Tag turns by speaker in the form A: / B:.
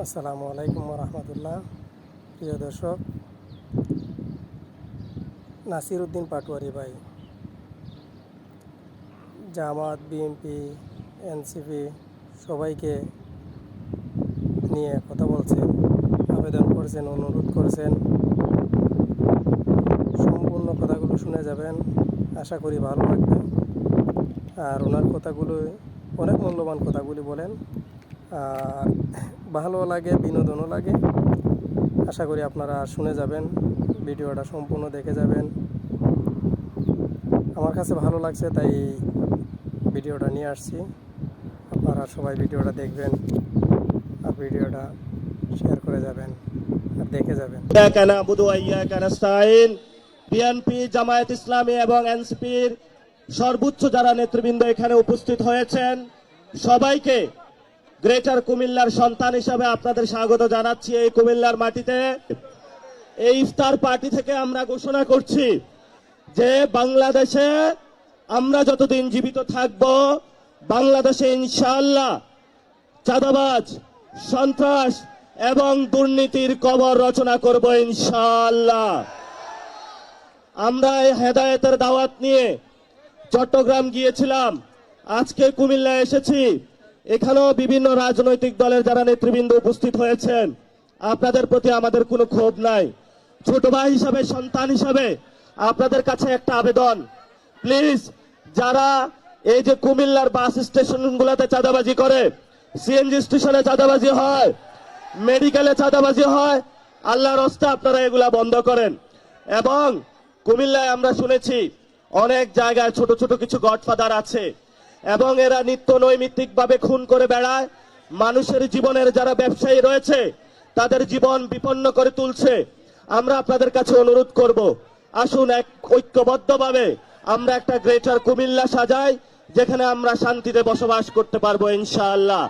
A: আসসালামু আলাইকুম রহমতুল্লাহ। প্রিয় দর্শক, নাসির উদ্দিন পাটোয়ারি ভাই জামাত, বিএনপি, এনসিপি সবাইকে নিয়ে কথা বলছেন, আবেদন করছেন, অনুরোধ করছেন। সম্পূর্ণ কথাগুলো শুনে যাবেন, আশা করি ভালো লাগবে। আর ওনার কথাগুলো অনেক মূল্যবান কথাগুলি বলেন, আর ভালো লাগে, বিনোদনও লাগে। আশা করি আপনারা শুনে যাবেন, ভিডিওটা সম্পূর্ণ দেখে যাবেন। আমার কাছে ভালো লাগছে তাই ভিডিওটা নিয়ে আসছি। আপনারা সবাই ভিডিওটা দেখবেন আর ভিডিওটা শেয়ার করে যাবেন আর দেখে যাবেন।
B: ইয়াকা নাবুদু ওয়া ইয়াকা নাস্তাইন। বিএনপি, জামায়াত ইসলামী এবং এনসিপির সর্বোচ্চ যারা নেতৃবৃন্দ এখানে উপস্থিত হয়েছেন, সবাইকে গ্রেটার কুমিল্লার সন্তান হিসাবে আপনাদের স্বাগত জানাচ্ছি এই কুমিল্লার মাটিতে। এই ইফতার পার্টি থেকে আমরা ঘোষণা করছি যে বাংলাদেশে আমরা যতদিন জীবিত থাকব, বাংলাদেশে ইনশাআল্লাহ চাঁদাবাজ, সন্ত্রাস এবং দুর্নীতির কবর রচনা করব ইনশাআল্লাহ। আমরা এই হেদায়েতের দাওয়াত নিয়ে চট্টগ্রাম গিয়েছিলাম, আজকে কুমিল্লায় এসেছি। এখানেও বিভিন্ন রাজনৈতিক দলের যারা নেতৃবৃন্দ উপস্থিত হয়েছেন, আপনাদের প্রতি আমাদের কোনো ক্ষোভ নাই। ছোট ভাই হিসাবে, সন্তান হিসাবে আপনাদের কাছে একটা আবেদন, প্লিজ যারা এই যে কুমিল্লার বাস স্টেশনগুলোতে চাঁদাবাজি করে, সিএনজি স্টেশনে চাঁদাবাজি হয়, মেডিকেলে চাঁদাবাজি হয়, আল্লাহর রাস্তে আপনারা এগুলা বন্ধ করেন। এবং কুমিল্লায় আমরা শুনেছি অনেক জায়গায় ছোট ছোট কিছু গডফাদার আছে এবং এরা নিত্য নৈমিত্তিক ভাবে খুন করে বেড়ায়। মানুষের জীবনের যারা ব্যবসায়ী রয়েছে তাদের জীবন বিপন্ন করে তুলছে। আমরা আপনাদের কাছে অনুরোধ করব, আসুন এক ঐক্যবদ্ধভাবে আমরা একটা গ্রেটার কুমিল্লা সাজাই, যেখানে আমরা শান্তিতে বসবাস করতে পারবো ইনশাআল্লাহ।